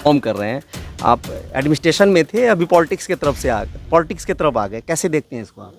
Form कर रहे हैं, आप एडमिनिस्ट्रेशन में थे, अभी पॉलिटिक्स की तरफ से पॉलिटिक्स की तरफ आ गए, कैसे देखते हैं इसको आप?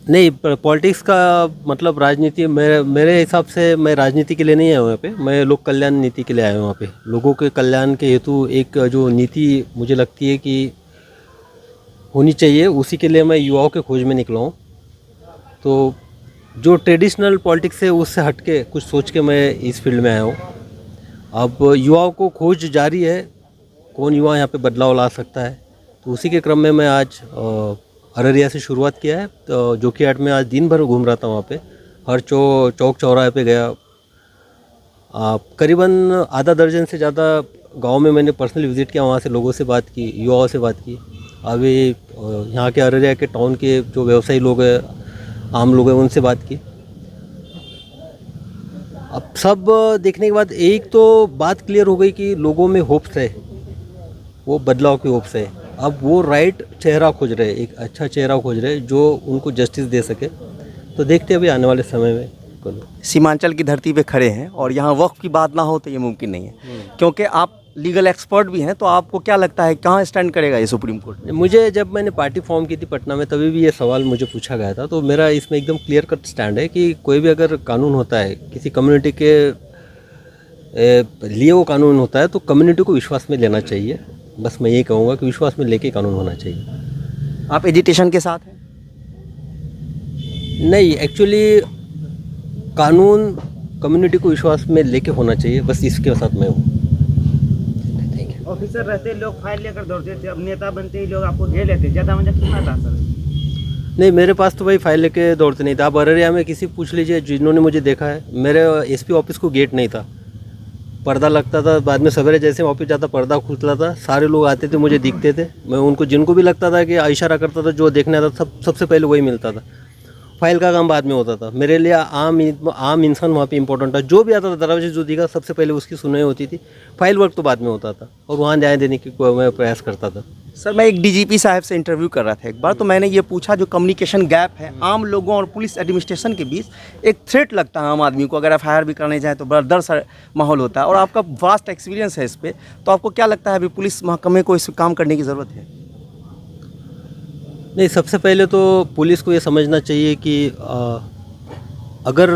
नहीं, पॉलिटिक्स का मतलब राजनीति, मेरे हिसाब से मैं राजनीति के लिए नहीं आया हूँ यहाँ पे। मैं लोक कल्याण नीति के लिए आया हूँ यहाँ पे। लोगों के कल्याण के हेतु एक जो नीति मुझे लगती है कि होनी चाहिए, उसी के लिए मैं युवाओं के खोज में निकला हूँ। तो जो ट्रेडिशनल पॉलिटिक्स है उससे हट के कुछ सोच के मैं इस फील्ड में आया हूँ। अब युवाओं को खोज जारी है, कौन युवा यहाँ पे बदलाव ला सकता है। तो उसी के क्रम में मैं आज अररिया से शुरुआत किया है। तो जोकीहाट में आज दिन भर घूम रहा था, वहाँ पे हर चौक चौराहे पे गया। करीबन आधा दर्जन से ज़्यादा गांव में मैंने पर्सनल विज़िट किया, वहाँ से लोगों से बात की, युवाओं से बात की। अभी यहाँ के अररिया के टाउन के जो व्यवसायी लोग हैं, आम लोग हैं, उनसे बात की। अब सब देखने के बाद एक तो बात क्लियर हो गई कि लोगों में होप्स है, वो बदलाव की होप्स है। अब वो राइट चेहरा खोज रहे, एक अच्छा चेहरा खोज रहे जो उनको जस्टिस दे सके। तो देखते हैं अभी आने वाले समय में। सीमांचल की धरती पे खड़े हैं और यहाँ वक्फ की बात ना हो तो ये मुमकिन नहीं है, क्योंकि आप लीगल एक्सपर्ट भी हैं। तो आपको क्या लगता है कहाँ स्टैंड करेगा ये सुप्रीम कोर्ट? मुझे जब मैंने पार्टी फॉर्म की थी पटना में, तभी भी ये सवाल मुझे पूछा गया था। तो मेरा इसमें एकदम क्लियर कट स्टैंड है कि कोई भी अगर कानून होता है, किसी कम्युनिटी के लिए वो कानून होता है, तो कम्युनिटी को विश्वास में लेना चाहिए। बस मैं ये कहूँगा कि विश्वास में लेके कानून होना चाहिए। आप एजिटेशन के साथ हैं? नहीं, एक्चुअली कानून कम्युनिटी को विश्वास में लेके होना चाहिए, बस इसके साथ मैं हूँ। ऑफिसर रहते लोग फाइल लेकर दौड़ते थे, अब नेता बनते ही लोग आपको घेर लेते, ज़्यादा मजा कितना था सर? नहीं, मेरे पास तो भाई फाइल लेके दौड़ते नहीं था। आप अररिया में किसी पूछ लीजिए जिन्होंने मुझे देखा है, मेरे एसपी ऑफिस को गेट नहीं था, पर्दा लगता था। बाद में सवेरे जैसे ऑफिस जाता पर्दा खुलता था, सारे लोग आते थे, मुझे दिखते थे। मैं उनको, जिनको भी लगता था कि इशारा करता था, जो देखने आता था, सबसे पहले वही मिलता था। फाइल का काम बाद में होता था। मेरे लिए आम इंसान वहाँ पे इम्पोर्टेंट था। जो भी आता था दरवाजे जो दिखा, सबसे पहले उसकी सुनवाई होती थी। फाइल वर्क तो बाद में होता था, और वहाँ न्याय देने की मैं प्रयास करता था। सर, मैं एक डीजीपी साहब से इंटरव्यू कर रहा था एक बार, तो मैंने ये पूछा जो कम्युनिकेशन गैप है आम लोगों और पुलिस एडमिनिस्ट्रेशन के बीच, एक थ्रेट लगता है आम आदमी को, अगर एफआईआर भी करने जाए तो बड़ा डर सा माहौल होता है। और आपका वास्ट एक्सपीरियंस है इस पर, तो आपको क्या लगता है अभी पुलिस महकमे को इस काम करने की ज़रूरत है? नहीं, सबसे पहले तो पुलिस को ये समझना चाहिए कि अगर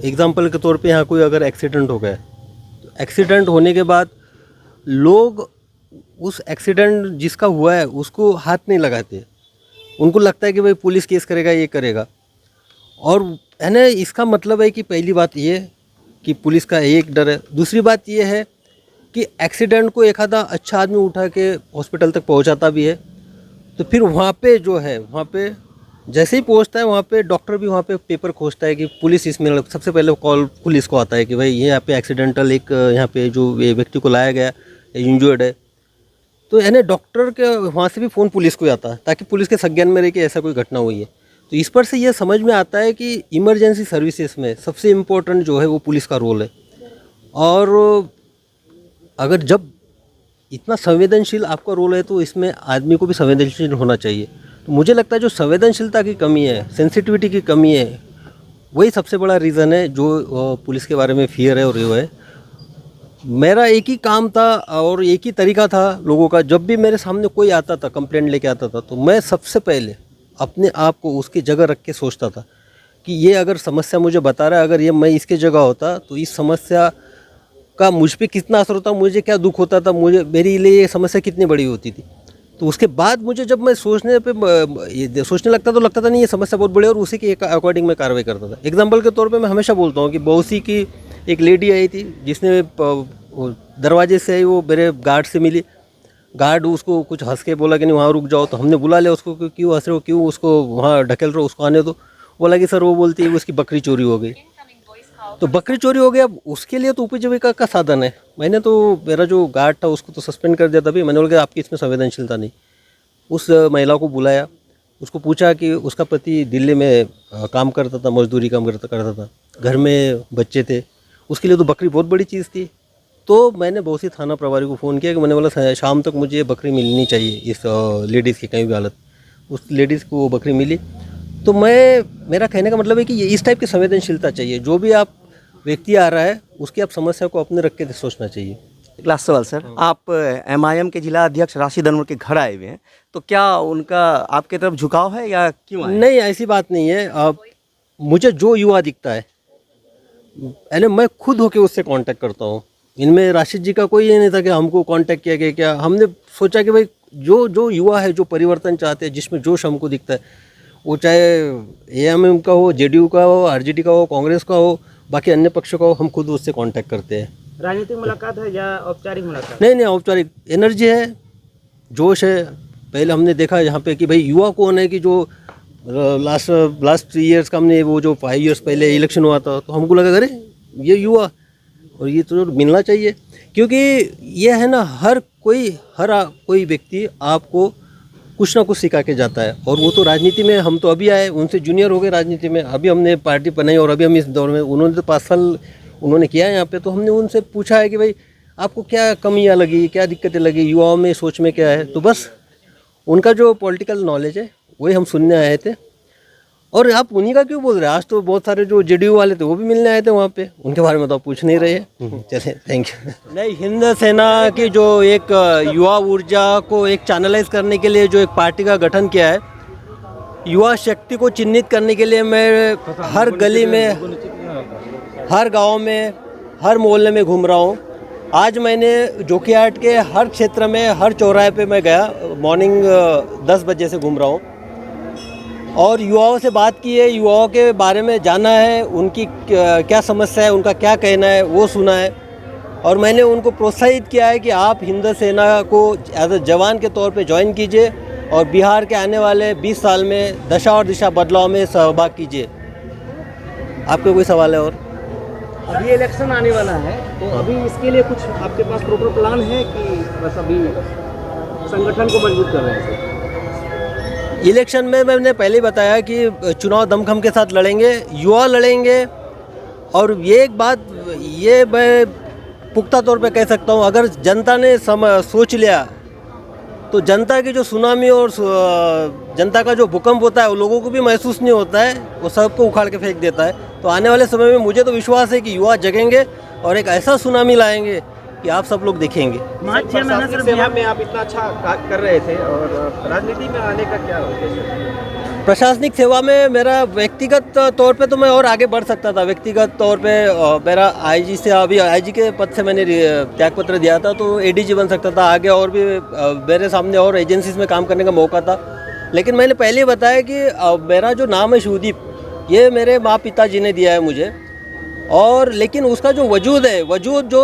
एग्जाम्पल के तौर पे यहाँ कोई अगर एक्सीडेंट हो गया, तो एक्सीडेंट होने के बाद लोग उस एक्सीडेंट जिसका हुआ है उसको हाथ नहीं लगाते। उनको लगता है कि भाई पुलिस केस करेगा, ये करेगा। और है ना, इसका मतलब है कि पहली बात ये कि पुलिस का एक डर है। दूसरी बात ये है कि एक्सीडेंट को एक आधा अच्छा आदमी उठा के हॉस्पिटल तक पहुँचाता भी है, तो फिर वहाँ पे जो है, वहाँ पे जैसे ही पहुँचता है, वहाँ पे डॉक्टर भी वहाँ पे पेपर खोजता है कि पुलिस इसमें। सबसे पहले कॉल पुलिस को आता है कि भाई ये यहाँ पे एक्सीडेंटल एक यहाँ पे जो व्यक्ति को लाया गया इंजर्ड है। तो यानी डॉक्टर के वहाँ से भी फ़ोन पुलिस को आता है, ताकि पुलिस के संज्ञान में रहे कि ऐसा कोई घटना हुई है। तो इस पर से ये समझ में आता है कि इमरजेंसी सर्विसेज में सबसे इम्पोर्टेंट जो है वो पुलिस का रोल है। और अगर जब इतना संवेदनशील आपका रोल है, तो इसमें आदमी को भी संवेदनशील होना चाहिए। तो मुझे लगता है जो संवेदनशीलता की कमी है, सेंसिटिविटी की कमी है, वही सबसे बड़ा रीज़न है जो पुलिस के बारे में फियर है और ये है। मेरा एक ही काम था और एक ही तरीका था लोगों का। जब भी मेरे सामने कोई आता था, कंप्लेंट लेके आता था, तो मैं सबसे पहले अपने आप को उसकी जगह रख के सोचता था कि ये अगर समस्या मुझे बता रहा है, अगर ये मैं इसके जगह होता तो इस समस्या का मुझ पे कितना असर होता, मुझे क्या दुख होता था, मुझे मेरे लिए ये समस्या कितनी बड़ी होती थी। तो उसके बाद मुझे जब मैं सोचने लगता तो लगता था नहीं ये समस्या बहुत बड़ी है, और उसी के अकॉर्डिंग मैं कार्रवाई करता था। एग्जाम्पल के तौर पे मैं हमेशा बोलता हूँ कि बौसी की एक लेडी आई थी जिसने दरवाजे से आई, वो मेरे गार्ड से मिली। गार्ड उसको कुछ हंस के बोला कि नहीं वहाँ रुक जाओ, तो हमने बुला लिया उसको, क्यों हंस रहे हो, क्यों उसको वहाँ ढकेल रहे हो, उसको आने दो। बोला कि सर वो बोलती है उसकी बकरी चोरी हो गई। तो बकरी चोरी हो गया, अब उसके लिए तो उपजीविका का साधन है। मैंने तो मेरा जो गार्ड था उसको तो सस्पेंड कर दिया था भी। मैंने बोला कि आपकी इसमें संवेदनशीलता नहीं। उस महिला को बुलाया, उसको पूछा कि उसका पति दिल्ली में काम करता था, मजदूरी काम करता था, घर में बच्चे थे, उसके लिए तो बकरी बहुत बड़ी चीज़ थी। तो मैंने बौसी थाना प्रभारी को फ़ोन किया कि मैंने बोला शाम तक मुझे बकरी मिलनी चाहिए इस लेडीज़ की कहीं भी हालत। उस लेडीज़ को वो बकरी मिली। तो मेरा कहने का मतलब है कि ये इस टाइप की संवेदनशीलता चाहिए। जो भी आप व्यक्ति आ रहा है उसकी आप समस्या को अपने रख के सोचना चाहिए। लास्ट सवाल सर, आप एमआईएम के जिला अध्यक्ष राशिद अनवर के घर आए हुए हैं, तो क्या उनका आपके तरफ झुकाव है या क्यों आए? नहीं, ऐसी बात नहीं है। अब मुझे जो युवा दिखता है यानी मैं खुद होके उससे कांटेक्ट करता हूँ। इनमें राशिद जी का कोई ये नहीं था कि हमको कांटेक्ट किया गया। क्या हमने सोचा कि भाई जो युवा है, जो परिवर्तन चाहते हैं, जिसमें जोश हमको दिखता है, वो चाहे एएमएम का हो, जेडीयू का हो, आरजेडी का हो, कांग्रेस का हो, बाकी अन्य पक्षों का हो, हम खुद उससे कांटेक्ट करते हैं। राजनीतिक मुलाकात है या औपचारिक मुलाकात? नहीं, औपचारिक एनर्जी है, जोश है। पहले हमने देखा यहाँ पे कि भाई युवा कौन है कि जो लास्ट 3 इयर्स का हमने वो जो 5 इयर्स पहले इलेक्शन हुआ था, तो हमको लगा अरे ये युवा और ये तो मिलना चाहिए। क्योंकि ये है ना, हर कोई व्यक्ति आपको कुछ ना कुछ सिखा के जाता है। और वो तो राजनीति में, हम तो अभी आए, उनसे जूनियर हो गए राजनीति में, अभी हमने पार्टी बनाई और अभी हम इस दौर में, उन्होंने तो 5 साल उन्होंने किया है यहाँ पे। तो हमने उनसे पूछा है कि भाई आपको क्या कमियाँ लगी, क्या दिक्कतें लगी, युवाओं में सोच में क्या है। तो बस उनका जो पॉलिटिकल नॉलेज है वही हम सुनने आए थे। और आप उन्हीं का क्यों बोल रहे हैं? आज तो बहुत सारे जो जेडीयू वाले थे वो भी मिलने आए थे वहाँ पे, उनके बारे में तो आप पूछ नहीं रहे हैं। चले, थैंक यू। नहीं, हिंद सेना की जो एक युवा ऊर्जा को एक चैनलाइज करने के लिए जो एक पार्टी का गठन किया है, युवा शक्ति को चिन्हित करने के लिए मैं हर गली में, हर गांव में, हर मोहल्ले में घूम रहा हूं। आज मैंने जोकीहाट के हर क्षेत्र में, हर चौराहे पे मैं गया, मॉर्निंग 10 बजे से घूम रहा हूं और युवाओं से बात की है, युवाओं के बारे में जाना है, उनकी क्या समस्या है, उनका क्या कहना है वो सुना है। और मैंने उनको प्रोत्साहित किया है कि आप हिंद सेना को एज अ जवान के तौर पे ज्वाइन कीजिए और बिहार के आने वाले 20 साल में दशा और दिशा बदलाव में सहभाग कीजिए। आपके कोई सवाल है? और अभी इलेक्शन आने वाला है, तो अभी इसके लिए कुछ आपके पास प्रॉपर प्लान है कि बस अभी संगठन को मजबूत कर रहे हैं? इलेक्शन में मैंने पहले ही बताया कि चुनाव दमखम के साथ लड़ेंगे, युवा लड़ेंगे। और ये एक बात ये मैं पुख्ता तौर पे कह सकता हूँ, अगर जनता ने सोच लिया तो जनता की जो सुनामी और जनता का जो भूकंप होता है वो लोगों को भी महसूस नहीं होता है, वो सबको उखाड़ के फेंक देता है। तो आने वाले समय में मुझे तो विश्वास है कि युवा जगेंगे और एक ऐसा सुनामी लाएंगे कि आप सब लोग देखेंगे। प्रशासनिक सेवा में आप इतना अच्छा कर रहे थे और राजनीति में आने का क्या उद्देश्य? प्रशासनिक सेवा में मेरा व्यक्तिगत तौर पे तो मैं और आगे बढ़ सकता था। व्यक्तिगत तौर पे मेरा आईजी से, अभी आईजी के पद से मैंने त्यागपत्र दिया था, तो एडीजी बन सकता था आगे, और भी मेरे सामने और एजेंसीज में काम करने का मौका था। लेकिन मैंने पहले ही बताया कि मेरा जो नाम है शिवदीप, ये मेरे माँ पिताजी ने दिया है मुझे। और लेकिन उसका जो वजूद जो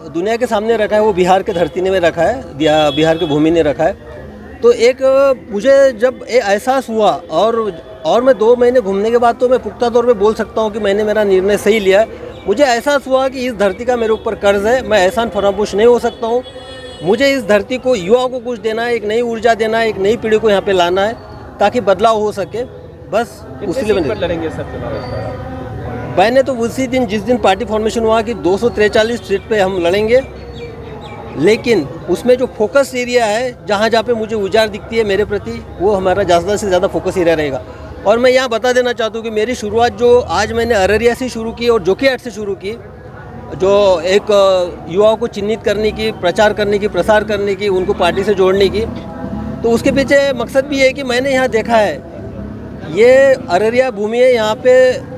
दुनिया के सामने रखा है वो बिहार के धरती ने रखा है, बिहार की भूमि ने रखा है। तो एक मुझे जब एहसास हुआ और मैं 2 महीने घूमने के बाद तो मैं पुख्ता तौर पे बोल सकता हूँ कि मैंने मेरा निर्णय सही लिया। मुझे एहसास हुआ कि इस धरती का मेरे ऊपर कर्ज है, मैं एहसान फरामोश नहीं हो सकता हूँ। मुझे इस धरती को, युवाओं को कुछ देना है, एक नई ऊर्जा देना है, एक नई पीढ़ी को यहाँ पे लाना है ताकि बदलाव हो सके। बस उसी लिए लड़ेंगे सब। मैंने तो उसी दिन, जिस दिन पार्टी फॉर्मेशन हुआ, कि 243 सीट पे हम लड़ेंगे। लेकिन उसमें जो फोकस एरिया है, जहाँ पे मुझे उजाड़ दिखती है मेरे प्रति, वो हमारा ज़्यादा से ज़्यादा फोकस एरिया रहेगा। और मैं यहाँ बता देना चाहता हूँ कि मेरी शुरुआत जो आज मैंने अररिया से शुरू की और जोकीहाट से शुरू की, जो एक युवाओं को चिन्हित करने की, प्रचार करने की, प्रसार करने की, उनको पार्टी से जोड़ने की, तो उसके पीछे मकसद भी है कि मैंने यहाँ देखा है ये अररिया भूमि है, यहाँ पे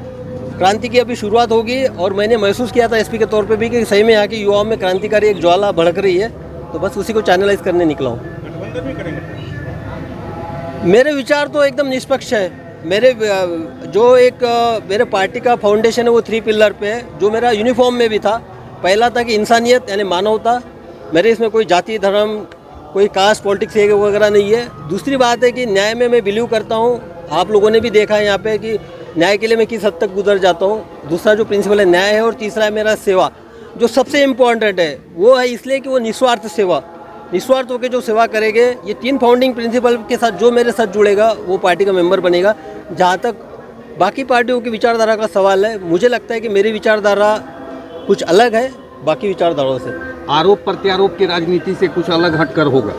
क्रांति की अभी शुरुआत होगी। और मैंने महसूस किया था एसपी के तौर पे भी कि सही में यहाँ की युवाओं में क्रांतिकारी एक ज्वाला भड़क रही है। तो बस उसी को चैनलाइज करने निकला हूँ। मेरे विचार तो एकदम निष्पक्ष है। मेरे पार्टी का फाउंडेशन है वो 3 पिलर पे है, जो मेरा यूनिफॉर्म में भी था। पहला था कि इंसानियत यानी मानवता, मेरे इसमें कोई जाति धर्म, कोई कास्ट पॉलिटिक्स वगैरह नहीं है। दूसरी बात है कि न्याय में मैं बिलीव करता हूँ। आप लोगों ने भी देखा है यहाँ पे कि न्याय के लिए मैं किस हद तक गुजर जाता हूँ। दूसरा जो प्रिंसिपल है न्याय है, और तीसरा है मेरा सेवा, जो सबसे इम्पॉर्टेंट है। वो है इसलिए कि वो निस्वार्थ सेवा, निस्वार्थ होकर जो सेवा करेंगे। ये 3 फाउंडिंग प्रिंसिपल के साथ जो मेरे साथ जुड़ेगा वो पार्टी का मेंबर बनेगा। जहाँ तक बाकी पार्टियों की विचारधारा का सवाल है, मुझे लगता है कि मेरी विचारधारा कुछ अलग है बाकी विचारधाराओं से। आरोप प्रत्यारोप की राजनीति से कुछ अलग हटकर होगा।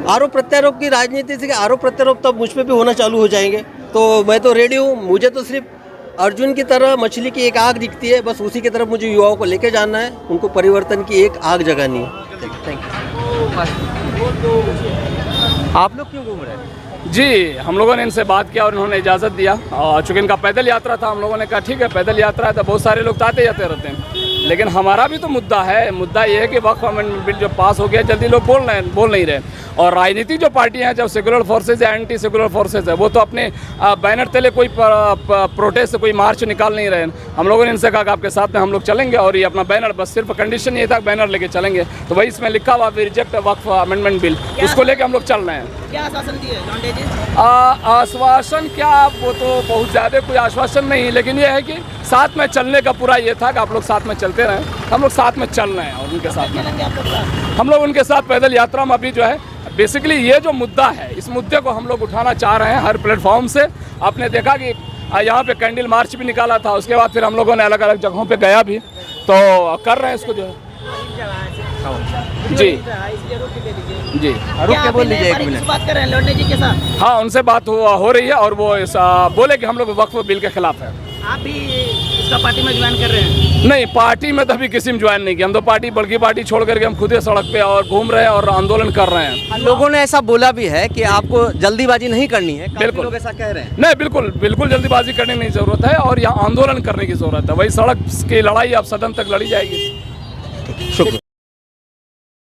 आरोप प्रत्यारोप की राजनीति से आरोप प्रत्यारोप तब मुझ पे भी होना चालू हो जाएंगे, तो मैं तो रेडी हूँ। मुझे तो सिर्फ अर्जुन की तरह मछली की एक आग दिखती है, बस उसी की तरफ मुझे युवाओं को लेके जाना है, उनको परिवर्तन की एक आग जगानी है। Thank you. आप लोग क्यों घूम रहे हैं? जी, हम लोगों ने इनसे बात किया और इन्होंने इजाज़त दिया। और चूँकि इनका पैदल यात्रा था, हम लोगों ने कहा ठीक है पैदल यात्रा है तो बहुत सारे लोग तो आते जाते रहते हैं, लेकिन हमारा भी तो मुद्दा है। मुद्दा ये है कि वक्फ अमेंडमेंट बिल जो पास हो गया जल्दी लोग बोल नहीं रहे। और राजनीतिक जो पार्टियां हैं, जब सेकुलर फोर्सेज या एंटी सेकुलर फोर्सेज है, वो तो अपने बैनर तले कोई प्रोटेस्ट कोई मार्च निकाल नहीं रहे हैं। हम लोगों ने इनसे कहा कि आपके साथ में हम लोग चलेंगे और ये अपना बैनर, बस सिर्फ कंडीशन ये था बैनर लेके चलेंगे। तो वही इसमें लिखा हुआ रिजेक्ट वक्फ अमेंडमेंट बिल, उसको लेके हम लोग चल रहे हैं। क्या आश्वासन दिए लॉन्डे जी? आश्वासन क्या, वो तो बहुत ज़्यादा कोई आश्वासन नहीं, लेकिन ये है कि साथ में चलने का पूरा ये था कि आप लोग साथ में चलते रहें। हम लोग साथ में चल रहे हैं और उनके साथ में चलेंगे आप लोग साथ? हम लोग उनके साथ पैदल यात्रा में अभी जो है बेसिकली ये जो मुद्दा है, इस मुद्दे को हम लोग उठाना चाह रहे हैं हर प्लेटफॉर्म से। आपने देखा कि यहाँ पे कैंडल मार्च भी निकाला था, उसके बाद फिर हम लोगों ने अलग अलग जगहों पे गया भी, तो कर रहे हैं इसको जो है। जी जी, रुक के बोल लीजिए एक किस मिनट। बात कर रहे हैं लॉन्डे जी के साथ? हाँ उनसे बात हो रही है और वो बोले कि हम लोग वक्फ बिल के खिलाफ है। आप भी इसका पार्टी में ज्वाइन कर रहे हैं? नहीं, पार्टी में तो अभी किसी में ज्वाइन नहीं किया। हम तो पार्टी बल्कि पार्टी छोड़ करके हम खुद ही सड़क पे और घूम रहे हैं और आंदोलन कर रहे हैं। लोगों ने ऐसा बोला भी है कि आपको जल्दीबाजी नहीं करनी है, काफी बिल्कुल। लोग ऐसा कह रहे हैं। नहीं, बिल्कुल बिल्कुल जल्दीबाजी करने की ज़रूरत है और यहाँ आंदोलन करने की ज़रूरत है। वही सड़क की लड़ाई अब सदन तक लड़ी जाएगी।